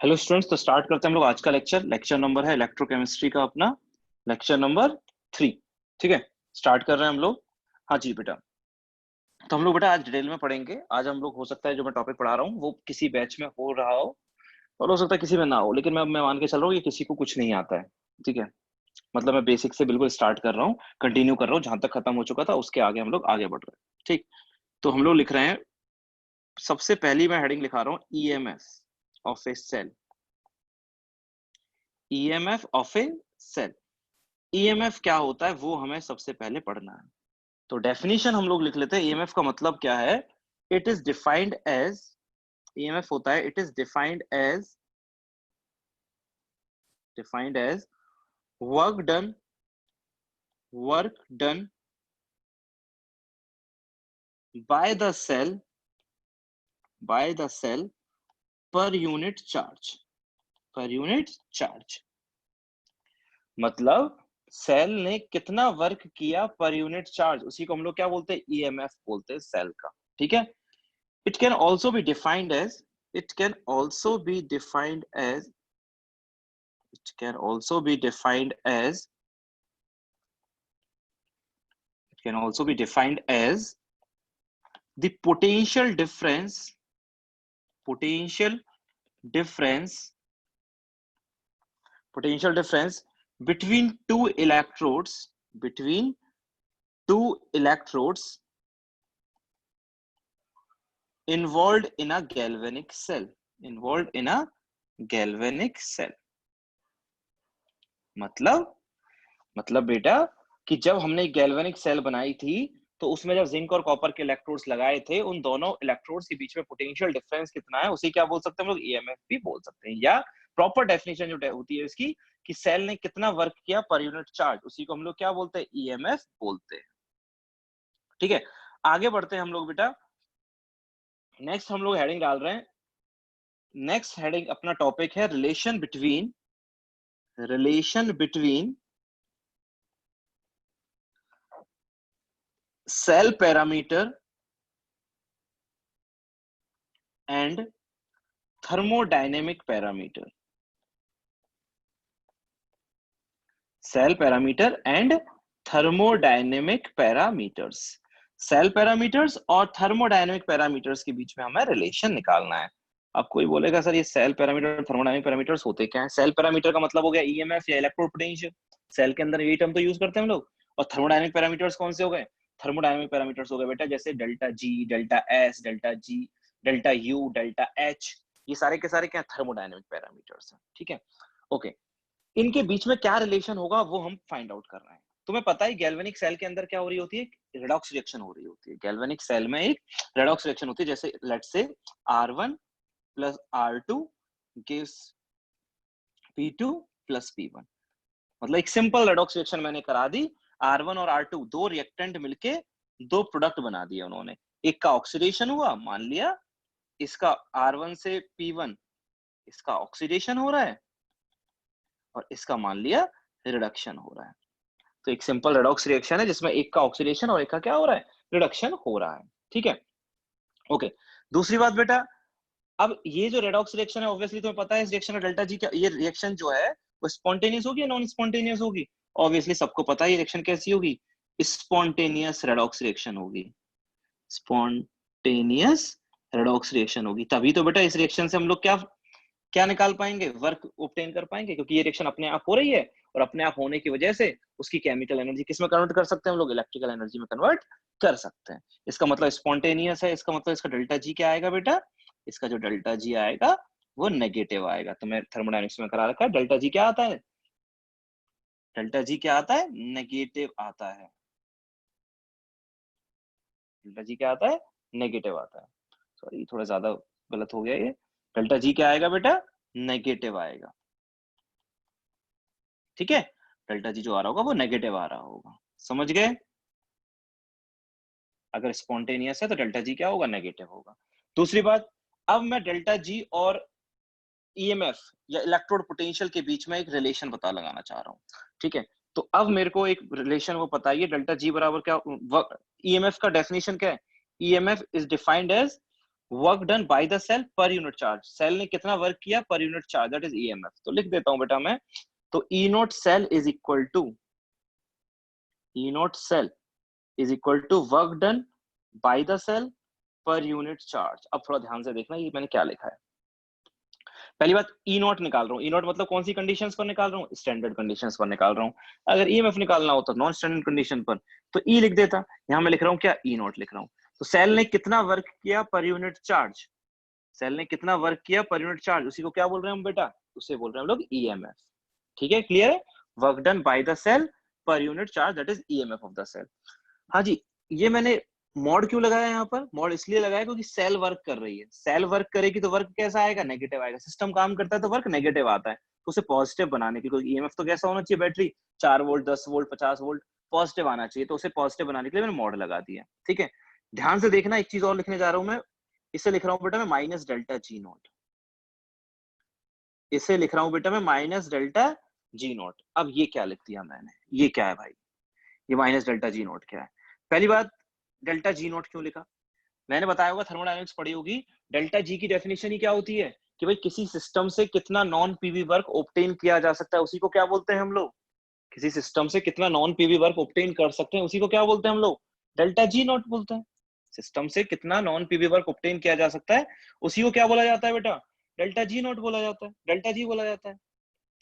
Hello students, तो start करते हैं हम लोग आज का लेक्चर नंबर है इलेक्ट्रोकेमिस्ट्री का अपना लेक्चर नंबर 3। ठीक है, स्टार्ट कर रहे हैं हम लोग। हाँ जी बेटा, तो हम लोग बेटा आज डिटेल में पढ़ेंगे। आज हम लोग, हो सकता है जो मैं टॉपिक पढ़ा रहा हूँ वो किसी बैच में हो रहा हो और हो सकता है किसी में ना हो, लेकिन मैं मान के चल रहा हूँ ये किसी को कुछ नहीं आता है। ठीक है, मतलब मैं बेसिक से बिल्कुल स्टार्ट कर रहा हूँ, कंटिन्यू कर रहा हूँ जहां तक खत्म हो चुका था उसके आगे हम लोग आगे बढ़ रहे हैं। ठीक, तो हम लोग लिख रहे हैं, सबसे पहली मैं हेडिंग लिखा रहा हूँ EMF of a cell. EMF of a cell, EMF क्या होता है वो हमें सबसे पहले पढ़ना है। तो डेफिनेशन हम लोग लिख लेते हैं। ईएमएफ का मतलब क्या है? It is defined as, EMF होता है, it is defined as work done by the cell per unit charge. मतलब सेल ने कितना वर्क किया पर यूनिट चार्ज, उसी को हम लोग क्या बोलते हैं? ईएमएफ बोलते हैं सेल का। ठीक है, it can also be defined as it can also be defined as it can also be defined as it can also be defined as the potential difference between two electrodes involved in a galvanic cell मतलब बेटा कि जब हमने galvanic cell बनाई थी तो उसमें जब जिंक और कॉपर के इलेक्ट्रोड्स लगाए थे, उन दोनों इलेक्ट्रोड्स के बीच में पोटेंशियल डिफरेंस कितना है उसी क्या बोल सकते हैं हम लोग? ईएमएफ भी बोल सकते हैं। या प्रॉपर डेफिनेशन जो होती है इसकी कि सेल ने कितना वर्क किया पर यूनिट चार्ज, उसी को हम लोग क्या बोलते हैं? ईएमएफ बोलते हैं। ठीक है, आगे बढ़ते हैं हम लोग बेटा। नेक्स्ट हम लोग हेडिंग डाल रहे हैं, नेक्स्ट हेडिंग अपना टॉपिक है relation between cell parameter and thermodynamic parameter. Cell parameter and thermodynamic parameters. Cell parameters और थर्मोडायनेमिक पैरामीटर्स के बीच में हमें रिलेशन निकालना है। अब कोई बोलेगा सर ये सेल पैरामीटर और थर्मोडायनेमिक पैरामीटर्स होते क्या है? सेल पैरामीटर का मतलब हो गया ईएमएफ या इलेक्ट्रोड पोटेंशियल, सेल के अंदर यही टर्म तो यूज करते हैं हम लोग। और थर्मोडायनेमिक पैरामीटर्स कौन से हो गए? थर्मोडायनेमिक पैरामीटर्स हो गए बेटा जैसे delta G, delta S, delta जी, डेल्टा यू, डेल्टा एच, ये सारे के सारे क्या थर्मोडायनेमिक पैरामीटर्स हैं। ठीक है, ओके, इनके बीच में क्या रिलेशन होगा वो हम फाइंड आउट कर रहे हैं। तुम्हें पता है गैल्वेनिक सेल के अंदर क्या हो रही होती है? रेडॉक्स रिएक्शन हो रही होती है। गैल्वेनिक सेल में एक रेडॉक्स रिएक्शन होती है, जैसे let's say R1 plus R2 gives P2 plus P1। मतलब एक सिंपल रेडॉक्स रिएक्शन मैंने करा दी, R1 और R2 दो रिएक्टेंट मिलके दो प्रोडक्ट बना दिए उन्होंने। एक का ऑक्सीडेशन हुआ, मान लिया इसका R1 से P1 इसका ऑक्सीडेशन हो रहा है और इसका मान लिया रिडक्शन हो रहा है। तो एक सिंपल रेडॉक्स रिएक्शन है जिसमें एक का ऑक्सीडेशन और एक का क्या हो रहा है? रिडक्शन हो रहा है। ठीक है, ओके। दूसरी बात बेटा, अब ये जो रेडॉक्स रिएक्शन है ऑब्वियसली तुम्हें पता है इस रिएक्शन का डेल्टा जी क्या, ये रिएक्शन जो है वो स्पॉन्टेनियस होगी या नॉन स्पॉन्टेनियस होगी? ऑब्वियसली सबको पता है ये रिएक्शन कैसी होगी, स्पॉन्टेनियस रेडॉक्स रिएक्शन होगी। स्पॉन्टेनियस रेडॉक्स रिएक्शन होगी, तभी तो बेटा इस रिएक्शन से हम लोग क्या क्या निकाल पाएंगे? वर्क ऑब्टेन कर पाएंगे, क्योंकि ये रिएक्शन अपने आप हो रही है और अपने आप होने की वजह से उसकी केमिकल एनर्जी किस में कन्वर्ट कर सकते हैं हम लोग? इलेक्ट्रिकल एनर्जी में कन्वर्ट कर सकते हैं। इसका मतलब स्पॉन्टेनियस है, इसका मतलब इसका डेल्टा जी क्या आएगा बेटा? इसका जो डेल्टा जी आएगा वो नेगेटिव आएगा। तो मैं थर्मोडायनेमिक्स में करा रखा है, डेल्टा जी क्या आता है? डेल्टा जी क्या आता है? नेगेटिव आता है। डेल्टा जी क्या आता है? नेगेटिव आता है। सॉरी थोड़ा ज्यादा गलत हो गया ये। डेल्टा जी क्या आएगा बेटा? नेगेटिव आएगा। ठीक है, डेल्टा जी जो आ रहा होगा वो नेगेटिव आ रहा होगा, समझ गए? अगर स्पॉन्टेनियस है तो डेल्टा जी क्या होगा? नेगेटिव होगा। दूसरी बात, अब मैं डेल्टा जी और ईएमएफ या इलेक्ट्रोड पोटेंशियल के बीच में एक रिलेशन पता लगाना चाह रहा हूँ। ठीक है, तो अब मेरे को एक रिलेशन वो बताइए, डेल्टा जी बराबर क्या? ईएमएफ का डेफिनेशन क्या है? EMF is defined as work done by the cell per unit charge, cell ने कितना वर्क किया per unit charge, that is EMF. तो लिख देता हूं बेटा मैं, तो E nought cell is equal to work done by the cell per unit charge. अब थोड़ा ध्यान से देखना ये मैंने क्या लिखा है। पहली बात ई नॉट निकाल रहा हूँ, ई नॉट मतलब कौन सी कंडीशंस पर निकाल रहा हूँ, स्टैंडर्ड कंडीशंस पर निकाल रहा हूँ। अगर ईएमएफ निकालना होता नॉन स्टैंडर्ड कंडीशन पर तो ई लिख देता, यहाँ मैं लिख रहा हूँ क्या, ई नॉट लिख रहा हूँ। तो सेल ने कितना वर्क किया पर यूनिट चार्ज, सेल ने कितना वर्क किया पर यूनिट चार्ज, उसी को क्या बोल रहे हैं हम बेटा, उसे बोल रहे हैं हम लोग ईएमएफ। ठीक है, क्लियर है, work done by the cell per unit charge, that is EMF of the cell. हाँ जी, ये मैंने मॉड क्यों लगाया यहाँ पर, मॉड इसलिए लगाया क्योंकि सेल वर्क कर रही है, सेल वर्क करेगी तो वर्क कैसा आएगा, नेगेटिव आएगा। सिस्टम काम करता है तो वर्क नेगेटिव आता है, तो उसे पॉजिटिव बनाने की, क्योंकि ईएमएफ तो कैसा होना चाहिए battery, 4 volt 10 volt 50 volt positive आना चाहिए, तो उसे पॉजिटिव बनाने के लिए मैंने मॉड लगा दिया। ठीक है, ध्यान से देखना, एक चीज और लिखने जा रहा हूं मैं, इसे लिख रहा हूं बेटा मैं माइनस डेल्टा जी नॉट, इसे लिख रहा हूं बेटा मैं माइनस डेल्टा जी नॉट। अब ये क्या लिख दिया मैंने, ये क्या है भाई, ये माइनस डेल्टा जी नॉट क्या है। पहली बात, डेल्टा जी नॉट क्यों लिखा, मैंने बताया होगा, थर्मोडायनेमिक्स पढ़ी होगी, डेल्टा जी की डेफिनेशन ही क्या होती है कि भाई किसी सिस्टम से कितना नॉन पीवी वर्क ऑब्टेन किया जा सकता है, उसी को क्या बोलते हैं हम लोग, किसी सिस्टम से कितना नॉन पीवी वर्क ऑब्टेन कर सकते हैं उसी को क्या बोलते हैं हम लोग, डेल्टा जी नॉट बोलते हैं। सिस्टम से कितना नॉन पीवी वर्क ऑब्टेन किया जा सकता है उसी को क्या बोला जाता है बेटा, डेल्टा जी नॉट बोला जाता है, डेल्टा जी बोला जाता है।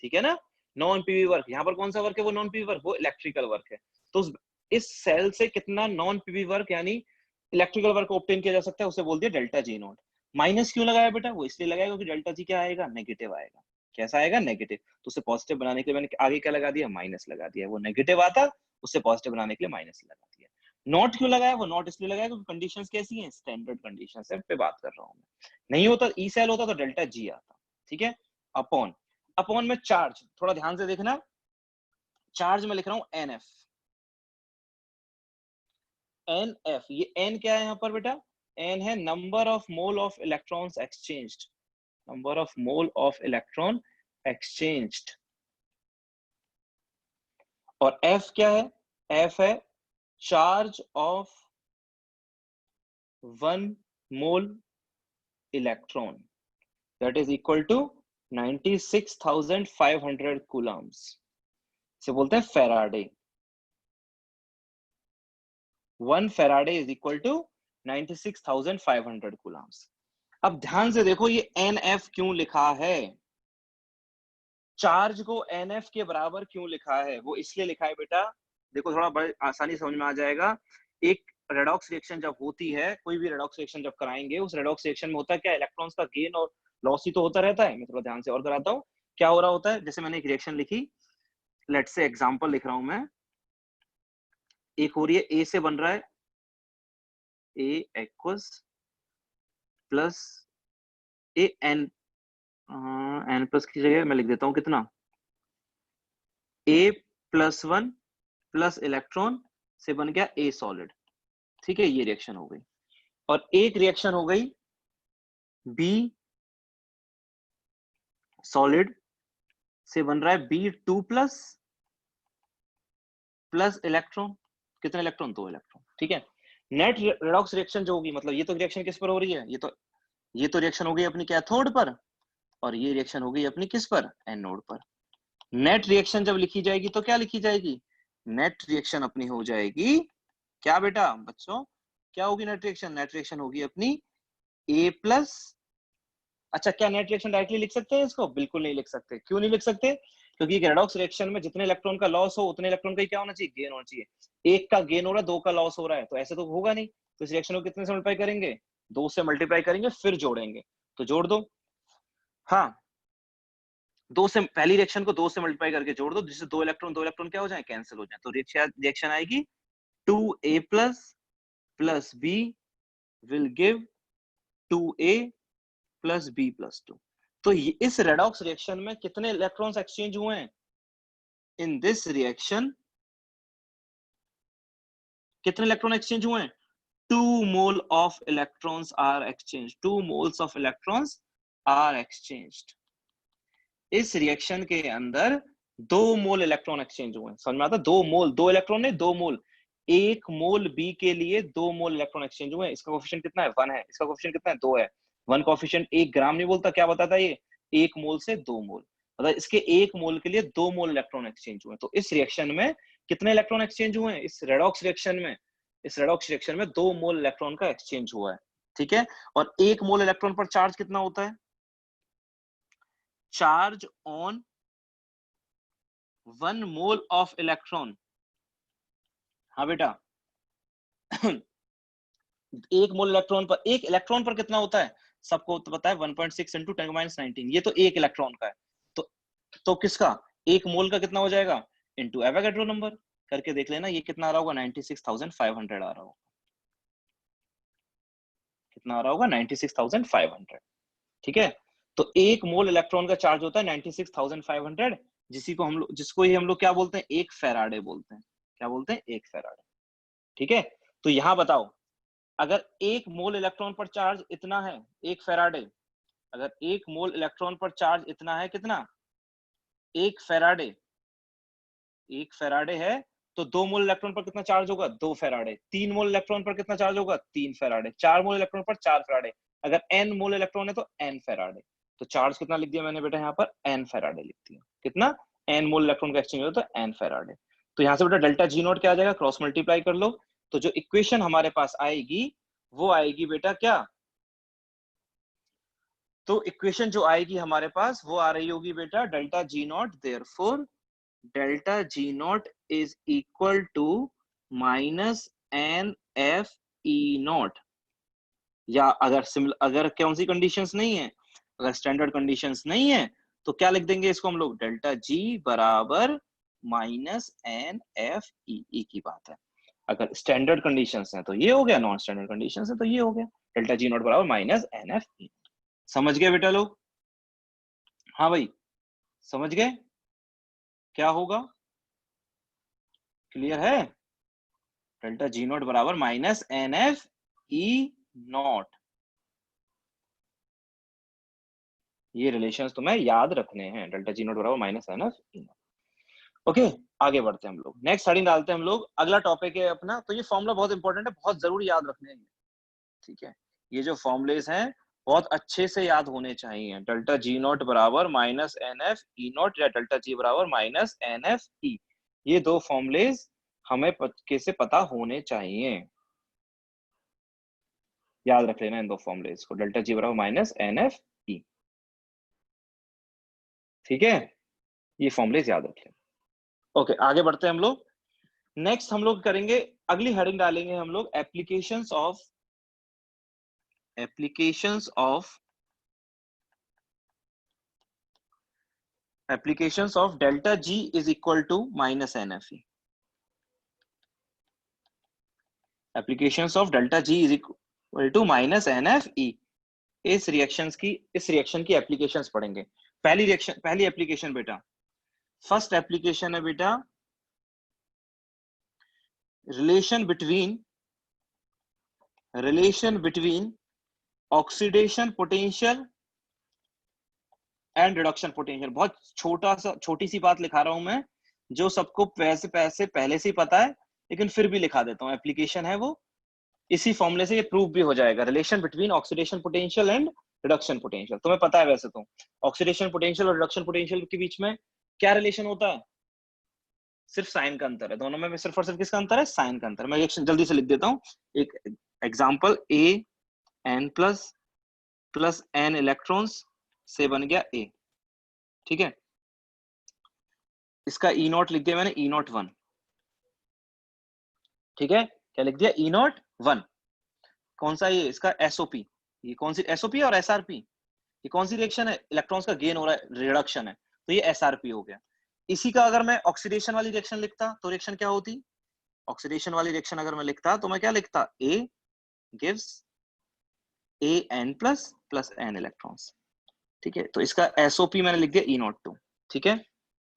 ठीक है ना, नॉन पीवी वर्क, यहाँ पर कौन सा वर्क है, वो नॉन पीवी वर्क, वो इलेक्ट्रिकल वर्क है। तो इस सेल से कितना नॉन पीवी वर्क यानी इलेक्ट्रिकल वर्क ऑब्टेन किया जा सकता है उसे बोल दिया डेल्टा जी नॉट। माइनस क्यों लगाया बेटा, वो इसलिए लगाया क्योंकि डेल्टा जी क्या आएगा, नेगेटिव आएगा। कैसा आएगा, नेगेटिव, तो उसे पॉजिटिव बनाने के लिए मैंने आगे क्या लगा दिया, माइनस लगा दिया, वो नेगेटिव आता उसे पॉजिटिव बनाने के लिए माइनस लगा दिया। नॉट क्यों लगाया, वो नॉट इसलिए लगाया क्योंकि कंडीशंस कैसी हैं, स्टैंडर्ड कंडीशंस पे बात कर रहा हूं मैं। नहीं होता ई सेल होता तो डेल्टा जी आता। ठीक है, अपॉन, अपॉन में चार्ज, थोड़ा ध्यान से देखना, चार्ज में लिख रहा हूं एन एफ, एन एफ, ये एन क्या है यहाँ पर बेटा, एन है number of mole of electrons exchanged, number of mole of electron exchanged. और एफ क्या है, एफ है charge of 1 mole electron, that is equal to 96,500 coulombs, इसे बोलते हैं Faraday. 1 Faraday is equal to 96,500 coulombs. अब ध्यान से देखो ये NF क्यों लिखा है, चार्ज को NF के बराबर क्यों लिखा है, वो इसलिए लिखा है बेटा, देखो थोड़ा बड़े आसानी समझ में आ जाएगा। एक रेडॉक्स रिएक्शन जब होती है, कोई भी रेडॉक्स रिएक्शन जब कराएंगे, उस रेडॉक्स रिएक्शन में होता है क्या, इलेक्ट्रॉन्स का गेन और लॉस ही तो होता रहता है। मैं थोड़ा ध्यान से और कराता हूँ, क्या हो रहा होता है, जैसे मैंने एक रिएक्शन लिखी, लेट्स से एग्जांपल लिख रहा हूं मैं, एक हो रही है ए से बन रहा है ए aqueous plus A N, N plus की जगह मैं लिख देता हूं कितना, A+1 प्लस इलेक्ट्रॉन से बन गया ए सॉलिड। ठीक है, ये रिएक्शन हो गई। और एक रिएक्शन हो गई बी सॉलिड से बन रहा है B2 प्लस प्लस इलेक्ट्रॉन, कितने इलेक्ट्रॉन, 2 इलेक्ट्रॉन। ठीक है, नेट रेडॉक्स रिएक्शन जो होगी, मतलब ये तो रिएक्शन किस पर हो रही है, ये तो रिएक्शन हो गई अपनी कैथोड पर, और ये रिएक्शन हो गई अपनी किस पर, एनोड पर। नेट रिएक्शन जब लिखी जाएगी तो क्या लिखी जाएगी, नेट रिएक्शन अपनी हो जाएगी क्या बेटा बच्चों, क्या होगी नेट रिएक्शन, नेट रिएक्शन होगी अपनी A प्लस, अच्छा क्या नेट रिएक्शन डायरेक्टली लिख सकते हैं इसको, बिल्कुल नहीं लिख सकते। क्यों नहीं लिख सकते, क्योंकि रेडॉक्स रिएक्शन में जितने इलेक्ट्रॉन का लॉस हो उतने इलेक्ट्रॉन का क्या होना चाहिए, गेन होना चाहिए। एक का गेन हो रहा है, 2 का लॉस हो रहा है, तो ऐसे तो होगा नहीं। तो इस रिएक्शन को कितने से मल्टीप्लाई करेंगे, 2 से मल्टीप्लाई करेंगे, फिर जोड़ेंगे, तो जोड़ दो। हाँ, 2 से, पहली रिएक्शन को 2 से मल्टीप्लाई करके जोड़ दो, जिससे 2 इलेक्ट्रॉन क्या हो जाए, कैंसिल हो जाए, तो रिएक्शन आएगी 2A plus B will give 2A plus B plus 2। तो इस रेडॉक्स रिएक्शन में कितने इलेक्ट्रॉन्स एक्सचेंज हुए हैं, इन दिस रिएक्शन कितने इलेक्ट्रॉन एक्सचेंज हुए हैं, 2 mole of electrons are exchange, 2 moles of electrons are exchanged. इस रिएक्शन के अंदर 2 मोल इलेक्ट्रॉन एक्सचेंज हुए हैं, समझ में आता, 2 मोल, 2 इलेक्ट्रॉन नहीं 2 मोल। एक मोल बी के लिए 2 मोल इलेक्ट्रॉन एक्सचेंज हुए, इसका कोफिशिएंट कितना है 1 है, इसका कोफिशिएंट कितना है 2 है। 1 कोफिशिएंट 1 ग्राम नहीं बोलता, क्या बताता है ये 1 मोल से 2 मोल, मतलब इसके 1 मोल के लिए 2 मोल इलेक्ट्रॉन एक्सचेंज हुए। तो इस रिएक्शन में कितने इलेक्ट्रॉन एक्सचेंज हुए हैं, इस रेडॉक्स रिएक्शन में, इस रेडॉक्स रिएक्शन में 2 मोल इलेक्ट्रॉन का एक्सचेंज हुआ है, ठीक है। और 1 मोल इलेक्ट्रॉन पर चार्ज कितना होता है, charge on 1 mole of electron, हाँ बेटा 1 मोल इलेक्ट्रॉन पर, एक इलेक्ट्रॉन पर कितना होता है, सबको तो पता है 1.6 इंटू 10⁻19, ये तो एक इलेक्ट्रॉन का है। तो किसका, एक मोल का कितना हो जाएगा, इंटू एवोगैड्रो नंबर, करके देख लेना ये कितना आ रहा होगा, 96,500 आ रहा होगा, कितना आ रहा होगा 96,500, ठीक है। तो एक मोल इलेक्ट्रॉन का चार्ज होता है 96,500, जिसको ही हम लोग क्या बोलते हैं, एक फेराडे बोलते हैं, क्या बोलते हैं, एक फेराडे, ठीक है। तो यहां बताओ, अगर एक मोल इलेक्ट्रॉन पर चार्ज इतना है, एक फेराडे, अगर एक मोल इलेक्ट्रॉन पर चार्ज इतना है, कितना, एक फेराडे, एक फेराडे है, तो 2 मोल इलेक्ट्रॉन पर कितना चार्ज होगा, 2 फेराडे। 3 मोल इलेक्ट्रॉन पर कितना चार्ज होगा, 3 फेराडे। 4 मोल इलेक्ट्रॉन पर 4 फेराडे। अगर n मोल इलेक्ट्रॉन है तो n फेराडे। तो चार्ज कितना लिख दिया मैंने बेटा यहाँ पर, n फेराडे लिख दिया, कितना, n मोल इलेक्ट्रॉन का एक्सचेंज होता है तो n फेराडे। तो यहाँ से बेटा डेल्टा जी नॉट क्या आ जाएगा, क्रॉस मल्टीप्लाई कर लो, तो जो इक्वेशन हमारे पास आएगी वो आएगी बेटा क्या, तो इक्वेशन जो आएगी हमारे पास वो आ रही होगी बेटा delta G not, therefore delta G not is equal to minus N F E not, या अगर कौन सी कंडीशंस नहीं है, अगर स्टैंडर्ड कंडीशंस नहीं है तो क्या लिख देंगे इसको हम लोग, डेल्टा जी बराबर माइनस एन एफ ई की बात है। अगर स्टैंडर्ड कंडीशंस हैं तो ये हो गया, नॉन स्टैंडर्ड कंडीशंस है तो ये हो गया, डेल्टा जी नॉट बराबर माइनस एन एफ ई। समझ गए बेटा लोग, हाँ भाई समझ गए, क्या होगा, क्लियर है, डेल्टा जी नॉट बराबर minus N F E not, ये रिलेशंस तुम्हें याद रखने हैं, डेल्टा जी नॉट बराबर minus N F E not. Okay, आगे बढ़ते हैं हम लोग, नेक्स्ट हेडिंग डालते हैं हम लोग, अगला टॉपिक है अपना, तो ये फॉर्मूला बहुत इंपॉर्टेंट है, बहुत जरूरी याद रखने हैं, ठीक है। ये जो फॉर्मुलेस हैं बहुत अच्छे से याद होने चाहिए, डेल्टा जी नॉट बराबर minus N F E not, या डेल्टा जी बराबर माइनस एन एफ ई, ये दो फॉर्मुलेस हमें कैसे पता होने चाहिए, याद रख लेना इन दो फॉर्मुलेस को, डेल्टा जी बराबर माइनस एन एफ ई, ठीक है, ये फॉर्मुलेस याद रख लेना। ओके, आगे बढ़ते हैं हम लोग, नेक्स्ट हम लोग करेंगे, अगली हेडिंग डालेंगे हम लोग applications of delta G is equal to minus N F E, applications of delta G is equal to minus N F E, इस रिएक्शन की एप्लीकेशंस पढ़ेंगे। पहली एप्लीकेशन बेटा, फर्स्ट एप्लीकेशन है बेटा, relation between oxidation potential and reduction potential. बहुत छोटी सी बात लिखा रहा हूं मैं, जो सबको पैसे पहले से ही पता है, लेकिन फिर भी लिखा देता हूं, एप्लीकेशन है वो, इसी फॉर्मूले से ये प्रूव भी हो जाएगा, relation between oxidation potential and reduction potential. तुम्हें पता है वैसे तो ऑक्सीडेशन पोटेंशियल और रिडक्शन पोटेंशियल के बीच में क्या रिलेशन होता है, सिर्फ साइन का अंतर है, दोनों में सिर्फ और सिर्फ किसका अंतर है, साइन का अंतर। मैं जल्दी से लिख देता हूँ एक एग्जांपल, ए एन प्लस एन इलेक्ट्रॉन्स से बन गया ए, ठीक है, इसका ई नॉट लिख दिया मैंने, ई नॉट 1, ठीक है, क्या लिख दिया, ई नॉट 1, कौन सा ये इसका एसओपी, ये कौन सी एसओपी और एसआरपी, ये कौन सी रिएक्शन है, इलेक्ट्रॉन्स का गेन हो रहा है, रिडक्शन है, तो ये एसआरपी हो गया। इसी का अगर मैं ऑक्सीडेशन वाली रिएक्शन लिखता तो रिएक्शन क्या होती, ऑक्सीडेशन वाली रिएक्शन अगर मैं लिखता तो मैं क्या लिखता, A gives A N plus N electrons, ठीक है, तो इसका एसओपी मैंने लिख दिया ई नॉट 2, ठीक है।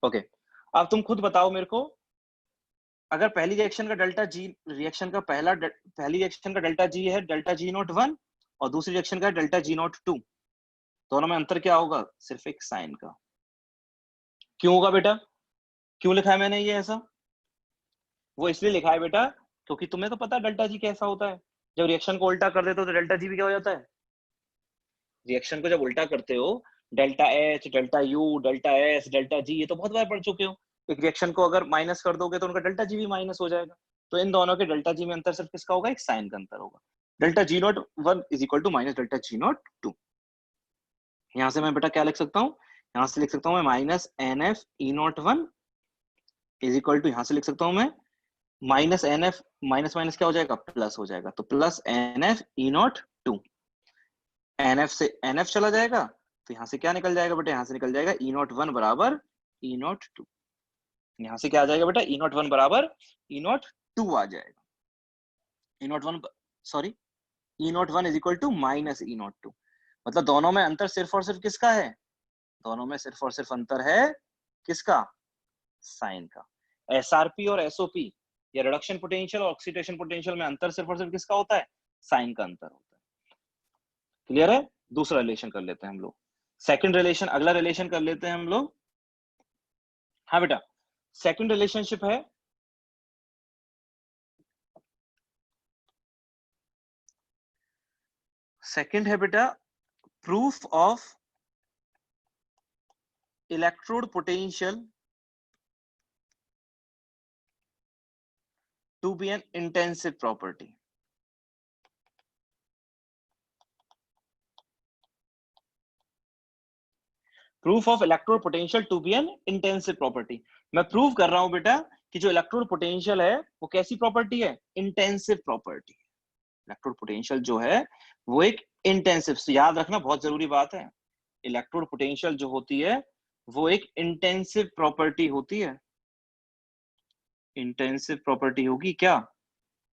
ओके, अब तुम खुद बताओ मेरे को, अगर पहली रिएक्शन का डेल्टा जी, पहली रिएक्शन का डेल्टा जी है डेल्टा जी नॉट 1, और दूसरी रिएक्शन का डेल्टा जी नॉट 2, दोनों में अंतर क्या होगा, सिर्फ एक साइन का। क्यों होगा बेटा, क्यों लिखा है मैंने ये ऐसा, वो इसलिए लिखा है बेटा क्योंकि तुम्हें तो पता है डेल्टा जी कैसा होता है, जब रिएक्शन को उल्टा कर देते हो तो डेल्टा जी भी क्या हो जाता है, रिएक्शन को जब उल्टा करते हो delta H, delta U, delta S, delta जी, ये तो बहुत बार पढ़ चुके हो। एक रिएक्शन को अगर माइनस कर दोगे तो उनका डेल्टा जी भी माइनस हो जाएगा। तो इन दोनों के डेल्टा जी में अंतर सिर्फ किसका होगा, एक साइन का अंतर होगा। Delta G not 1 is equal to minus delta G not 2। यहां से मैं बेटा क्या लिख सकता हूँ, यहां से लिख सकता हूँ मैं minus N F E nought 1 is equal to, यहां से लिख सकता हूँ मैं minus N F, minus minus क्या हो जाएगा, प्लस हो जाएगा, तो plus n F E nought 2। N F से एन एफ चला जाएगा तो यहां से क्या निकल जाएगा बेटा, यहां से निकल जाएगा ई नॉट 1 बराबर ई नॉट 2। यहां से क्या आ जाएगा बेटा, ई नॉट 1 बराबर ई नॉट 2 आ जाएगा। E nought 1 sorry E nought 1 is equal to minus E nought 2। मतलब दोनों में अंतर सिर्फ और सिर्फ किसका है, दोनों में सिर्फ और सिर्फ अंतर है किसका, साइन का। एसआरपी और एसओपी या रिडक्शन पोटेंशियल और ऑक्सीडेशन पोटेंशियल में अंतर सिर्फ और सिर्फ किसका होता है, साइन का अंतर होता है। क्लियर है। दूसरा रिलेशन कर लेते हैं हम लोग, सेकंड रिलेशन, अगला रिलेशन कर लेते हैं हम लोग। हाँ बेटा, सेकंड रिलेशनशिप है सेकंड है बेटा proof of electrode potential to be an intensive property. Proof of electrode potential to be an intensive property. मैं प्रूव कर रहा हूं बेटा कि जो इलेक्ट्रोड पोटेंशियल है वो कैसी प्रॉपर्टी है, इंटेंसिव प्रॉपर्टी। इलेक्ट्रोड पोटेंशियल जो है वो एक इंटेंसिव, याद रखना बहुत जरूरी बात है, इलेक्ट्रोड पोटेंशियल जो होती है वो एक इंटेंसिव प्रॉपर्टी होती है। इंटेंसिव प्रॉपर्टी होगी क्या,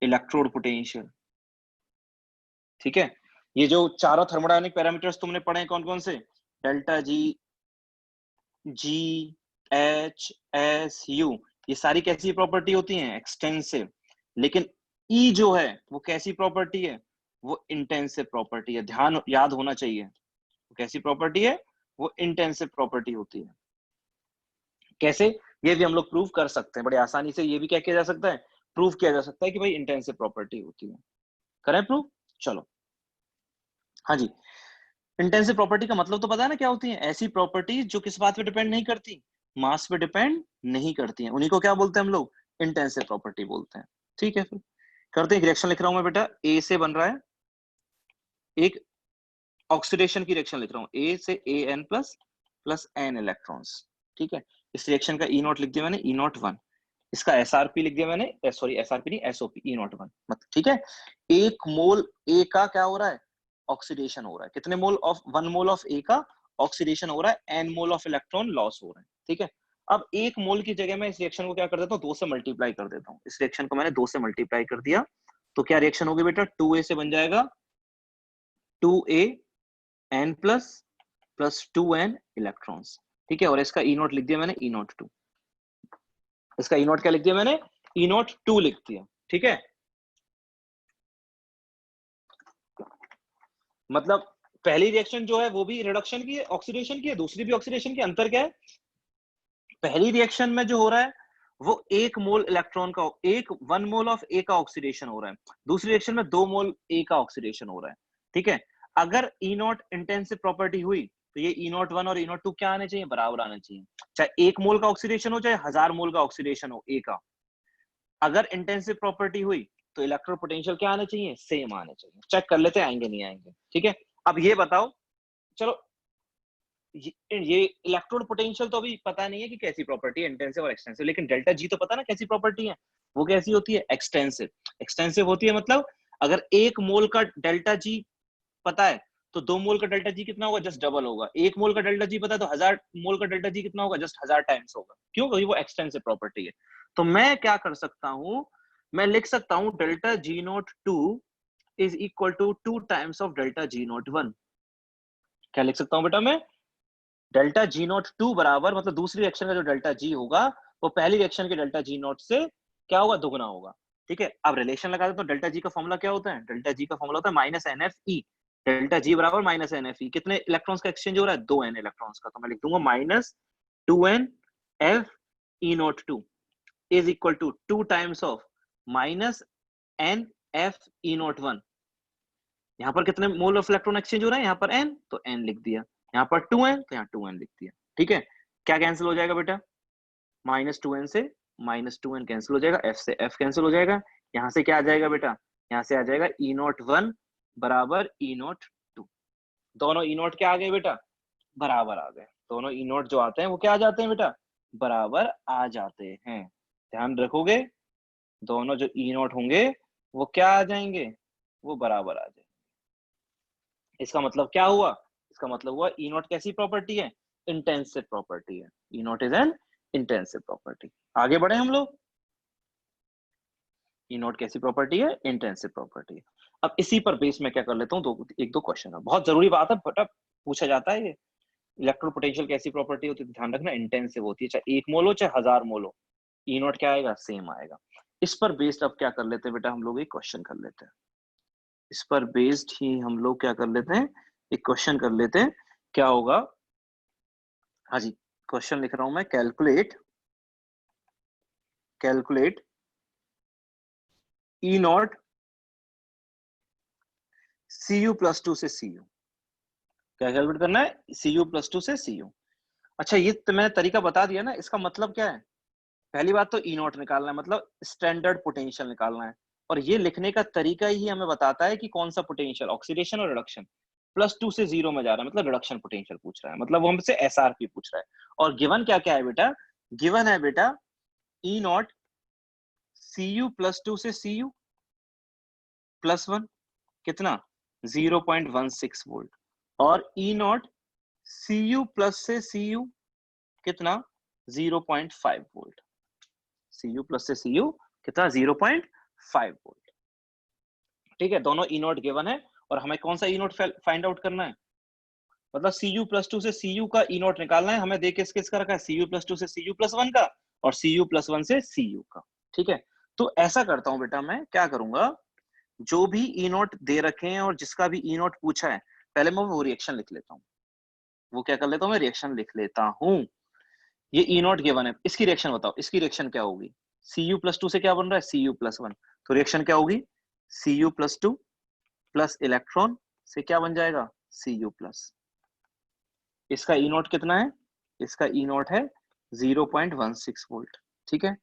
इलेक्ट्रोड पोटेंशियल। ठीक है, ये जो चारों थर्मोडायनेमिक पैरामीटर्स तुमने पढ़े कौन कौन से, delta G, G, H, S, U, ये सारी कैसी प्रॉपर्टी होती हैं, एक्सटेंसिव। लेकिन ई जो है वो कैसी प्रॉपर्टी है, वो इंटेंसिव प्रॉपर्टी है। ध्यान याद होना चाहिए, वो कैसी प्रॉपर्टी है, वो इंटेंसिव प्रॉपर्टी होती है। कैसे, ये भी हम लोग प्रूव कर सकते हैं बड़े आसानी से। ये भी क्या किया जा सकता है, प्रूव किया जा सकता है कि भाई इंटेंसिव प्रॉपर्टी होती है। करें प्रूव, चलो। हाँ जी, इंटेंसिव प्रॉपर्टी का मतलब तो पता है ना क्या होती है, ऐसी प्रॉपर्टी जो किस बात पे डिपेंड नहीं करती, मास पे डिपेंड नहीं करती है, उन्हीं को क्या बोलते हैं हम लोग, इंटेंसिव प्रॉपर्टी बोलते हैं। ठीक है, फिर करते हैं। रिएक्शन लिख रहा हूं मैं बेटा, ए से बन रहा है एक ऑक्सीडेशन की रिएक्शन लिख रहा हूं, ए से A N plus plus N electrons. ठीक है, इस रिएक्शन का ई नॉट लिख दिया मैंने, ई नॉट 1। इसका एसआरपी लिख दिया मैंने, सॉरी एसआरपी नहीं, एसओपी, ई नॉट 1। मतलब ठीक है, एक मोल ए का क्या हो रहा है, ऑक्सीडेशन हो रहा है। कितने मोल ऑफ, 1 मोल ऑफ ए का ऑक्सीडेशन हो रहा है, n mole of electron loss हो रहे हैं। ठीक है, अब एक मोल की जगह मैं इस रिएक्शन को क्या कर देता हूँ, 2 से मल्टीप्लाई कर देता हूँ। इस रिएक्शन को मैंने 2 से मल्टीप्लाई कर दिया तो क्या रिएक्शन होगी बेटा, 2a से बन जाएगा 2a n plus plus 2n electrons. ठीक है, और इसका ई नॉट लिख दिया मैंने, ई नॉट 2। इसका ई नॉट क्या लिख दिया मैंने, ई नॉट 2 लिख दिया। ठीक है, मतलब पहली रिएक्शन जो है वो भी रिडक्शन की है, ऑक्सीडेशन की है, दूसरी भी ऑक्सीडेशन की। अंतर क्या है, पहली रिएक्शन में जो हो रहा है वो 1 मोल इलेक्ट्रॉन का, 1 मोल ऑफ ए का ऑक्सीडेशन हो रहा है, दूसरी रिएक्शन में 2 मोल ए का ऑक्सीडेशन हो रहा है। ठीक है, अगर ई नॉट इंटेंसिव प्रॉपर्टी हुई तो ये ई नॉट 1 और ई नॉट 2 क्या आने चाहिए, बराबर आने चाहिए। चाहे 1 मोल का ऑक्सीडेशन हो चाहे 1000 मोल का ऑक्सीडेशन हो ए का, अगर इंटेंसिव प्रॉपर्टी हुई तो इलेक्ट्रोड पोटेंशियल क्या आने चाहिए, सेम आने चाहिए। चेक कर लेते हैं आएंगे नहीं आएंगे। ठीक है, अब ये बताओ, चलो ये इलेक्ट्रोड पोटेंशियल तो अभी पता नहीं है कि कैसी प्रॉपर्टी है, इंटेंसिव और एक्सटेंसिव, लेकिन डेल्टा जी तो पता ना कैसी प्रॉपर्टी है, वो कैसी होती है, एक्सटेंसिव। एक्सटेंसिव होती है मतलब अगर 1 मोल का डेल्टा जी पता है तो 2 मोल का डेल्टा जी कितना होगा, जस्ट डबल होगा। 1 मोल का डेल्टा जी पता है तो 1000 मोल का डेल्टा जी कितना होगा, जस्ट 1000 टाइम्स होगा। क्यों, क्योंकि वो एक्सटेंसिव प्रॉपर्टी है। तो मैं क्या कर सकता हूं, मैं लिख सकता हूं delta G not 2 is equal to 2 times of delta G not 1। क्या लिख सकता हूं बेटा मैं, डेल्टा जी नॉट 2 बराबर, मतलब दूसरी रिएक्शन का जो डेल्टा जी होगा वो पहली रिएक्शन के डेल्टा जी नॉट से क्या होगा, दुगना होगा। ठीक है, अब रिलेशन लगा दो तो डेल्टा जी का फॉर्मूला क्या होता है, डेल्टा जी का फॉर्मूला होता है minus N F E. Delta G बराबर माइनस एन एफ ई, कितने इलेक्ट्रॉन्स का एक्सचेंज हो रहा है, 2n इलेक्ट्रॉन्स का। तो मैं लिख दूंगा minus 2n F E nought 2 is equal to 2 times of minus N F E nought 1, यहाँ पर कितने मोल ऑफ इलेक्ट्रॉन एक्सचेंज हो रहे हैं, यहाँ पर n, तो n लिख दिया, यहाँ पर 2n, तो यहाँ 2n लिख दिया। ठीक है, क्या कैंसिल हो जाएगा बेटा, -2n से -2n कैंसिल हो जाएगा, f से f कैंसिल हो जाएगा, यहाँ से क्या आ जाएगा बेटा, यहाँ से आ जाएगा E नॉट 1 बराबर E नॉट 2। दोनों E नॉट क्या आ गए बेटा, बराबर आ गए। दोनों E नॉट जो आते हैं वो क्या आ जाते हैं बेटा, बराबर आ जाते हैं। ध्यान रखोगे, दोनों जो E नॉट होंगे वो क्या आ जाएंगे, वो बराबर आ जाएंगे। इसका मतलब क्या हुआ, इसका मतलब हुआ E नॉट कैसी प्रॉपर्टी है, इंटेंसिव प्रॉपर्टी है। E not is an intensive property. आगे बढ़े हम लोग, E नॉट कैसी प्रॉपर्टी है, इंटेंसिव प्रॉपर्टी है। अब इसी पर बेस में क्या कर लेता हूँ, एक दो क्वेश्चन है, बहुत जरूरी बात है, बेटा पूछा जाता है ये। इलेक्ट्रॉन पोटेंशियल कैसी प्रॉपर्टी होती है, ध्यान रखना इंटेंसिव होती है, चाहे 1 मोल हो चाहे 1000 मोल हो, E नॉट क्या आएगा, सेम आएगा। इस पर बेस्ड अब क्या कर लेते हैं बेटा, हम लोग एक क्वेश्चन कर लेते हैं। इस पर बेस्ड ही हम लोग क्या कर लेते हैं, एक क्वेश्चन कर लेते हैं। क्या होगा, हाँ जी, क्वेश्चन लिख रहा हूं मैं, कैलकुलेट E नॉट Cu+2 से Cu। क्या कैलकुलेट करना है, Cu+2 से Cu। अच्छा, ये तो मैंने तरीका बता दिया ना, इसका मतलब क्या है, पहली बात तो E नॉट निकालना है, मतलब स्टैंडर्ड पोटेंशियल निकालना है, और ये लिखने का तरीका ही हमें बताता है कि कौन सा पोटेंशियल, ऑक्सीडेशन और रिडक्शन, +2 से 0 में जा रहा है, मतलब रिडक्शन पोटेंशियल पूछ रहा है, मतलब वो हमसे SRP पूछ रहा है। और गिवन क्या क्या है बेटा, गिवन है बेटा E नॉट Cu+2 से Cu+1 कितना 0.16 वोल्ट, और E नॉट Cu+ से Cu कितना 0.5 वोल्ट, Cu+ से Cu कितना 0.5 वोल्ट। ठीक है, दोनों E नॉट गिवन है, और हमें कौन सा E नॉट फाइंड आउट करना है, मतलब Cu+2 से Cu का E नॉट निकालना है, हमें देख किस किस का रखा है, Cu+2 से Cu+1 का, और Cu+1 से Cu का। ठीक है, तो ऐसा करता हूं बेटा, मैं क्या करूंगा, जो भी E नॉट दे रखे हैं और जिसका भी E नॉट पूछा है, पहले मैं वो रिएक्शन लिख लेता हूँ। वो क्या कर लेता हूँ, मैं रिएक्शन लिख लेता हूँ। ये E नॉट गिवन है, इसकी रिएक्शन बताओ, इसकी रिएक्शन क्या होगी, Cu+2 से क्या बन रहा है, Cu+1, तो रिएक्शन क्या होगी, Cu+2 प्लस इलेक्ट्रॉन से क्या बन जाएगा, Cu+। इसका E नॉट कितना है, इसका E नॉट है 0.16 वोल्ट। ठीक है,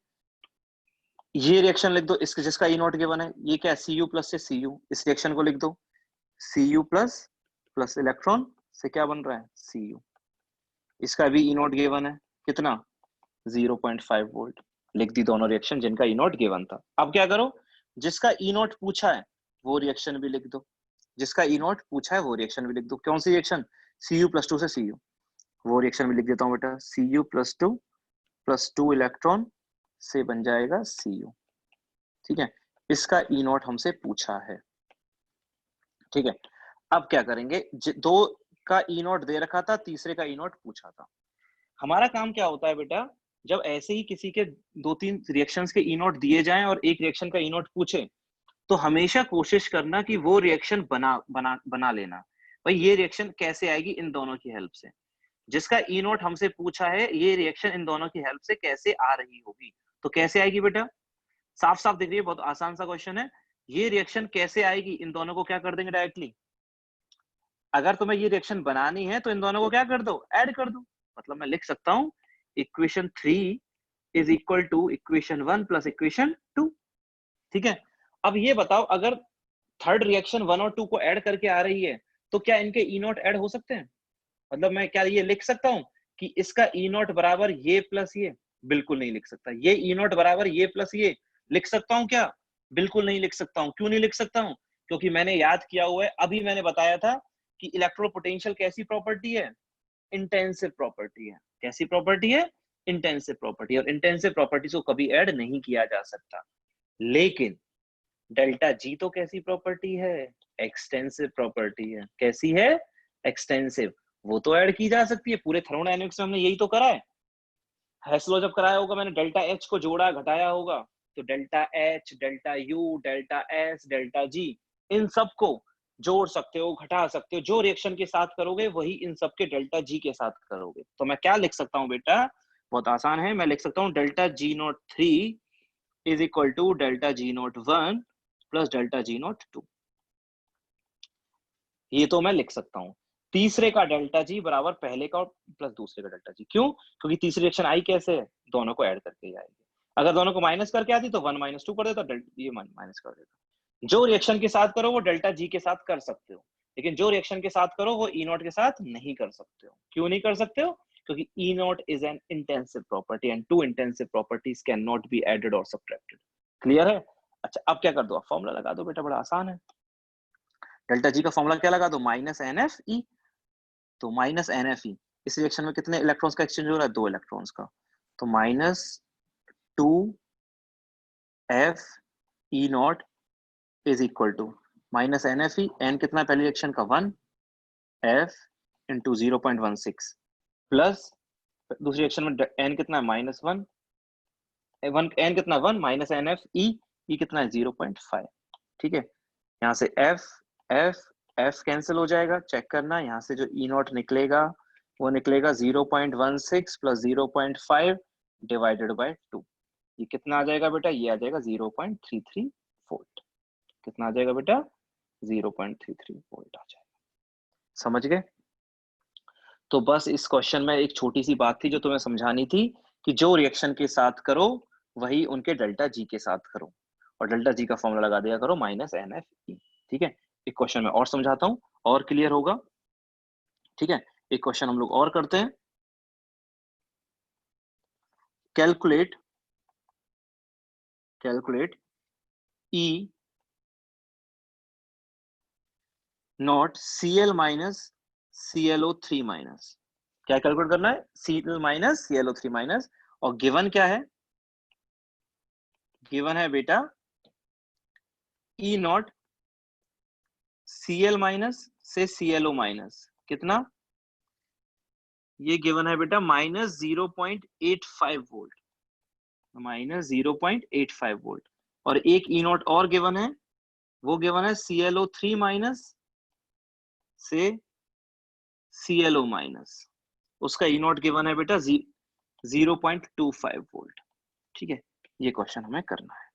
ये रिएक्शन लिख दो, इसका जिसका E नॉट गिवन है, ये क्या है, Cu+ से Cu, इस रिएक्शन को लिख दो, Cu+ प्लस इलेक्ट्रॉन से क्या बन रहा है, Cu। इसका भी E नॉट गिवन है, कितना 0.5 वोल्ट। लिख दी दोनों रिएक्शन जिनका E नॉट गिवन था। अब क्या करो, जिसका E नॉट पूछा है वो रिएक्शन भी लिख दो, जिसका E नॉट पूछा है वो रिएक्शन भी लिख दो। कौन सी रिएक्शन, Cu+2 से Cu, वो रिएक्शन भी लिख देता हूँ बेटा, Cu+2 प्लस 2 इलेक्ट्रॉन से बन जाएगा Cu। ठीक है, इसका E नॉट हमसे पूछा है। ठीक है, अब क्या करेंगे, दो का E नॉट दे रखा था, तीसरे का E नॉट पूछा था। हमारा काम क्या होता है बेटा, जब ऐसे ही किसी के 2-3 रिएक्शंस के E नॉट दिए जाएं और एक रिएक्शन का E नॉट पूछे, तो हमेशा कोशिश करना कि वो रिएक्शन बना लेना। भाई ये रिएक्शन कैसे आएगी, इन दोनों की हेल्प से। जिसका E नॉट हमसे पूछा है, ये रिएक्शन इन दोनों की हेल्प से कैसे आ रही होगी, तो कैसे आएगी बेटा, साफ साफ दिख रही है, बहुत आसान सा क्वेश्चन है। ये रिएक्शन कैसे आएगी, इन दोनों को क्या कर देंगे डायरेक्टली, अगर तुम्हें ये रिएक्शन बनानी है तो इन दोनों को क्या कर दो, ऐड कर दो। मतलब मैं लिख सकता हूं equation 3 is equal to equation 1 plus equation 2। ठीक है, अब ये बताओ, अगर थर्ड रिएक्शन 1 और 2 को ऐड करके आ रही है, तो क्या इनके E नॉट ऐड हो सकते हैं, मतलब मैं क्या ये लिख सकता हूं कि इसका E नॉट बराबर ये प्लस ये, बिल्कुल नहीं लिख सकता। ये E नॉट बराबर ये प्लस ये लिख सकता हूं क्या, बिल्कुल नहीं लिख सकता हूं। क्यों नहीं लिख सकता हूं, क्योंकि मैंने याद किया हुआ है, अभी मैंने बताया था कि इलेक्ट्रोपोटेंशियल कैसी प्रॉपर्टी है, इंटेंसिव प्रॉपर्टी है। कैसी प्रॉपर्टी है, इंटेंसिव प्रॉपर्टी, और इंटेंसिव प्रॉपर्टी को कभी ऐड नहीं किया जा सकता। लेकिन डेल्टा जी तो कैसी प्रॉपर्टी है, एक्सटेंसिव प्रॉपर्टी है। कैसी है, एक्सटेंसिव, वो तो ऐड की जा सकती है। पूरे थर्मोडायनेमिक्स में हमने यही तो करा है। हेस लॉ जब कराया होगा, मैंने डेल्टा एच को जोड़ा घटाया होगा, तो delta H, delta U, delta S, delta G, इन सब को जोड़ सकते हो, घटा सकते हो। जो रिएक्शन के साथ करोगे वही इन सब के डेल्टा जी के साथ करोगे। तो मैं क्या लिख सकता हूँ बेटा, बहुत आसान है, मैं लिख सकता हूँ delta G nought 3 is equal to delta G not 1 plus delta G not 2। ये तो मैं लिख सकता हूँ। तीसरे का डेल्टा जी बराबर पहले का प्लस दूसरे का डेल्टा जी। क्यों? क्योंकि तीसरी रिएक्शन आई कैसे है, दोनों को ऐड करके ही आएगी। अगर दोनों को माइनस करके आती तो 1 - 2 कर देता, ये माइनस कर देता। जो रिएक्शन के साथ करो वो डेल्टा जी के साथ कर सकते हो, लेकिन जो रिएक्शन के साथ करो वो ई नॉट के साथ नहीं कर सकते हो। क्यों नहीं कर सकते हो? क्योंकि E nought is an intensive property and two intensive properties can not be added और सब्ट्रैक्टेड। क्लियर है? अच्छा, अब क्या कर दो, फॉर्मूला लगा दो बेटा, बड़ा आसान है। डेल्टा जी का फॉर्मूला क्या लगा दो, माइनस एन एफ ई। तो माइनस एन एफ ई, इस रिएक्शन में कितने इलेक्ट्रॉन्स का एक्सचेंज हो रहा है, 2 इलेक्ट्रॉन्स का। तो minus 2 F E nought is equal to minus N F E, n कितना है पहली रिएक्शन का 1 एफ इंटू 0.16 प्लस दूसरी रिएक्शन में एन कितना है -1, एन कितना 1 माइनस एन एफ ई कितना है 0.5। ठीक है, यहाँ से एफ एफ एफ कैंसिल हो जाएगा, चेक करना। यहाँ से जो ई नॉट निकलेगा वो निकलेगा 0.16 प्लस 0.5 डिवाइडेड बाय 2। ये कितना आ जाएगा बेटा, ये आ जाएगा 0.33 वोल्ट। कितना आ जाएगा बेटा, 0.33 वोल्ट आ जाएगा। समझ गए? तो बस इस क्वेश्चन में एक छोटी सी बात थी जो तुम्हें समझानी थी कि जो रिएक्शन के साथ करो वही उनके डेल्टा जी के साथ करो, और डेल्टा जी का फॉर्मूला लगा दिया करो माइनस एन एफ ई। ठीक है, एक क्वेश्चन में और समझाता हूं और क्लियर होगा। ठीक है, एक क्वेश्चन हम लोग और करते हैं। Calculate E not Cl minus ClO3 minus. क्या कैलकुलेट करना है, Cl माइनस ClO3 माइनस, और गिवन क्या है, गिवन है बेटा ई नॉट Cl माइनस से ClO माइनस कितना, ये गिवन है बेटा -0.85 वोल्ट, -0.85 वोल्ट। और एक ई नॉट और गिवन है, वो गिवन है ClO3 माइनस से ClO माइनस, उसका ई नॉट गिवन है बेटा 0.25 वोल्ट। ठीक है, ये क्वेश्चन हमें करना है।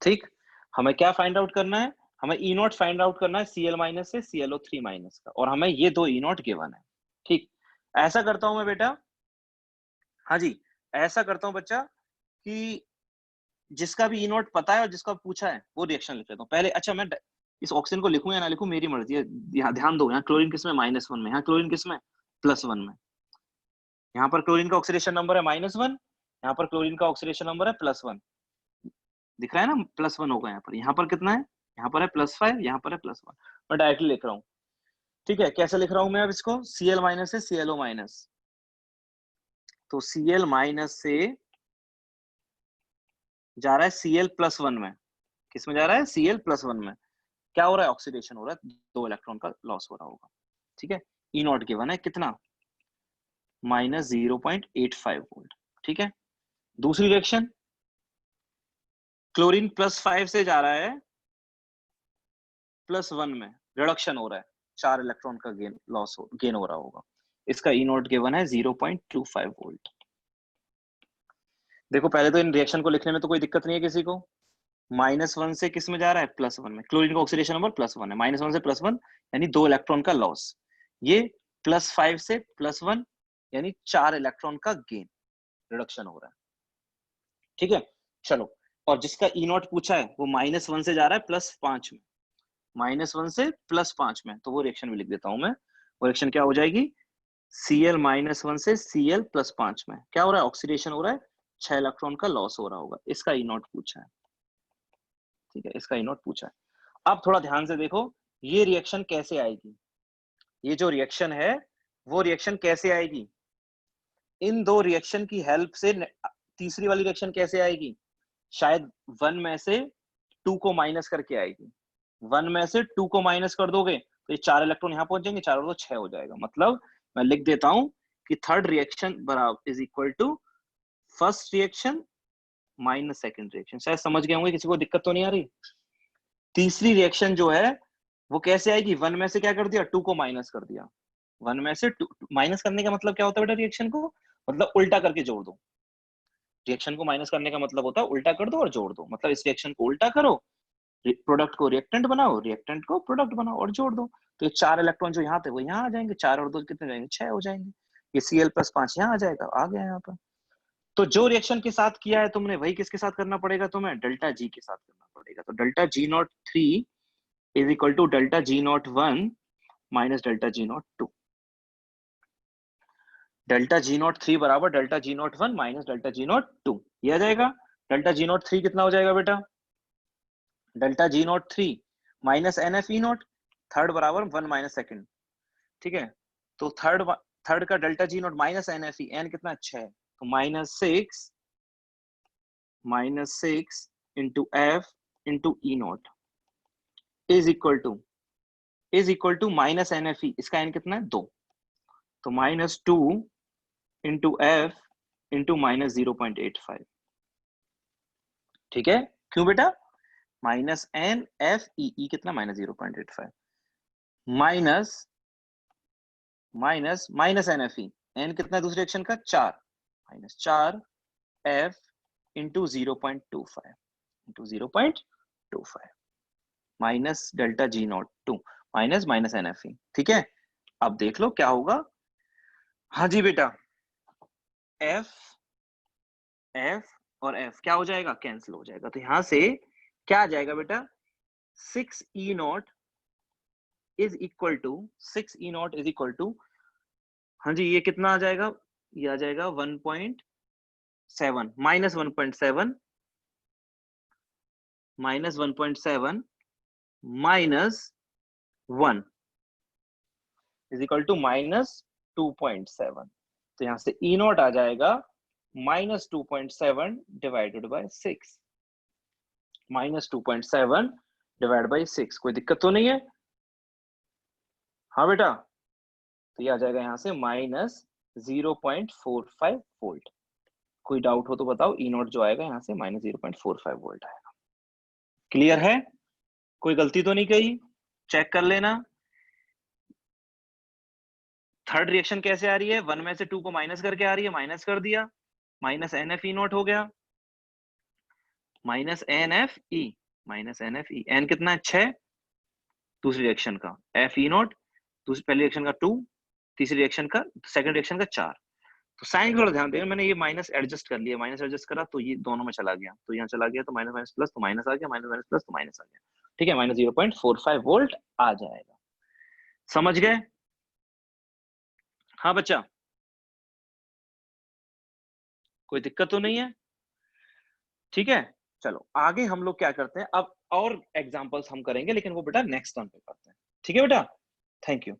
ठीक, हमें क्या फाइंड आउट करना है, हमें ई नॉट फाइंड आउट करना है Cl माइनस से ClO3 माइनस का, और हमें ये दो ई नॉट गिवन है। ठीक, ऐसा करता हूं मैं बेटा, हाँ जी, ऐसा करता हूं बच्चा कि जिसका भी ई नॉट पता है और जिसका पूछा है वो रिएक्शन लिख लेता हूं पहले। अच्छा, मैं इस ऑक्सीजन को लिखूं या ना लिखूं मेरी मर्जी है। ध्यान दो, यहाँ क्लोरीन किसमें -1 में, यहाँ क्लोरीन किसमें +1 में। यहाँ पर क्लोरीन का ऑक्सीडेशन नंबर है -1, यहाँ पर क्लोरीन का ऑक्सीडेशन नंबर है +1। दिख रहा है ना, +1 होगा यहाँ पर। यहाँ पर कितना है, यहाँ पर है +5, यहाँ पर है +1। मैं डायरेक्टली लिख रहा हूँ। ठीक है, कैसे लिख रहा हूं मैं अब इसको, Cl माइनस से ClO माइनस। तो Cl माइनस से जा रहा है Cl+1 में, किस में जा रहा है, Cl+1 में। क्या हो रहा है, ऑक्सीडेशन हो रहा है, 2 इलेक्ट्रॉन का लॉस हो रहा होगा। ठीक है, ई नॉट गिवन है कितना, -0.85 वोल्ट। ठीक है, दूसरी रिएक्शन, क्लोरीन +5 से जा रहा है +1 में, रिडक्शन हो रहा है, 4 इलेक्ट्रॉन का गेन हो रहा होगा। इसका ई नॉट गिवन है 0.25 वोल्ट। देखो, पहले तो इन रिएक्शन को लिखने में तो कोई दिक्कत नहीं है किसी को। -1 से किस में जा रहा है, +1 में। क्लोरीन का ऑक्सीडेशन नंबर +1 है, -1 से +1 यानी 2 इलेक्ट्रॉन का लॉस। ये +5 से +1 यानी 4 इलेक्ट्रॉन का गेन, रिडक्शन हो रहा है। ठीक है, चलो, और जिसका ई नॉट पूछा है वो -1 से जा रहा है +5 में, -1 से +5 में, तो वो रिएक्शन भी लिख देता हूं मैं। वो रिएक्शन क्या हो जाएगी, Cl -1 से Cl+5 में क्या हो रहा है, ऑक्सीडेशन हो रहा है, 6 इलेक्ट्रॉन का लॉस हो रहा होगा। इसका ई नॉट पूछा है। ठीक है, इसका ई नॉट पूछा है। अब थोड़ा ध्यान से देखो, ये रिएक्शन कैसे आएगी, ये जो रिएक्शन है वो रिएक्शन कैसे आएगी, इन दो रिएक्शन की हेल्प से तीसरी वाली रिएक्शन कैसे आएगी, शायद 1 में से 2 को माइनस करके आएगी। 1 में से 2 को माइनस कर दोगे तो ये 4 इलेक्ट्रॉन यहाँ पहुंच जाएंगे, 4 और 2 6 हो जाएगा। मतलब मैं लिख देता हूं कि थर्ड रिएक्शन बराबर is equal to first reaction minus second reaction. शायद समझ गए होंगे, किसी को दिक्कत तो नहीं आ रही। तीसरी रिएक्शन जो है वो कैसे आएगी, 1 में से क्या कर दिया, 2 को माइनस कर दिया। 1 में से 2 माइनस करने का मतलब क्या होता है बेटा, रिएक्शन को मतलब उल्टा करके जोड़ दो। रिएक्शन को माइनस करने का मतलब होता है उल्टा कर दो और जोड़ दो, मतलब इस रिएक्शन को उल्टा करो, प्रोडक्ट को रिएक्टेंट बनाओ, रिएक्टेंट को प्रोडक्ट बनाओ और जोड़ दो। तो ये 4 इलेक्ट्रॉन जो यहाँ थे वो यहाँ आ जाएंगे, 4 और 2 कितने जाएंगे, 6 हो जाएंगे। ये Cl+5 यहाँ आ जाएगा, आ गया यहाँ पर। तो जो रिएक्शन के साथ किया है तुमने वही किसके साथ करना पड़ेगा तुम्हें, डेल्टा जी के साथ करना पड़ेगा। तो delta G03 is equal to delta G01 minus delta G02। Delta G03 बराबर delta G01 minus delta G02, ये आ जाएगा। डेल्टा G03 कितना हो जाएगा बेटा, delta G03 minus NFE0, third बराबर 1 माइनस सेकंड, ठीक है। तो थर्ड का delta G0 minus NFE, n कितना 6 है, तो -6 into F into E0 is equal to minus NFE, इसका n कितना है 2, तो -2 इंटू F इंटू माइनस 0.85, ठीक है। क्यों बेटा, माइनस NFE कितना -0.85 माइनस NFE, n कितना दूसरे रिएक्शन का 4, -4 F into 0.25 minus delta G02 minus NFE, ठीक है। अब देख लो क्या होगा। हाँ जी बेटा, F और F क्या हो जाएगा, कैंसिल हो जाएगा। तो यहां से क्या आ जाएगा बेटा, 6E0 इज इक्वल टू, हाँ जी ये कितना आ जाएगा, ये आ जाएगा 1.7 minus 1.7 minus 1.7 minus 1 is equal to minus 2.7। तो यहां से E0 आ जाएगा -2.7 डिवाइडेड बाय 6, -2.7 डिवाइड बाय 6। कोई दिक्कत तो नहीं है, हाँ बेटा। तो ये आ जाएगा यहाँ से -0.45 वोल्ट। कोई डाउट हो तो बताओ, E0 जो आएगा यहाँ से -0.45 वोल्ट आएगा। क्लियर है, कोई गलती तो नहीं कही, चेक कर लेना। थर्ड रिएक्शन कैसे आ रही है, 1 में से 2 को माइनस करके आ रही है, माइनस कर दिया, माइनस NFE0 हो गया, माइनस NFE, n कितना है 6 दूसरी रिएक्शन का, FE0 दूसरी पहली रिएक्शन का 2, तीसरी रिएक्शन का सेकंड रिएक्शन का 4। तो साइन थोड़ा ध्यान देना, मैंने ये माइनस एडजस्ट कर लिया, माइनस एडजस्ट करा तो ये दोनों में चला गया, तो यहाँ चला गया तो माइनस माइनस प्लस, तो माइनस आ गया, माइनस माइनस प्लस तो माइनस आ गया, ठीक है। -0.45 वोल्ट आ जाएगा, समझ गए। हाँ बच्चा, कोई दिक्कत तो नहीं है, ठीक है। चलो आगे हम लोग क्या करते हैं, अब और एग्जांपल्स हम करेंगे, लेकिन वो बेटा नेक्स्ट टर्म पे करते हैं, ठीक है बेटा। Thank you.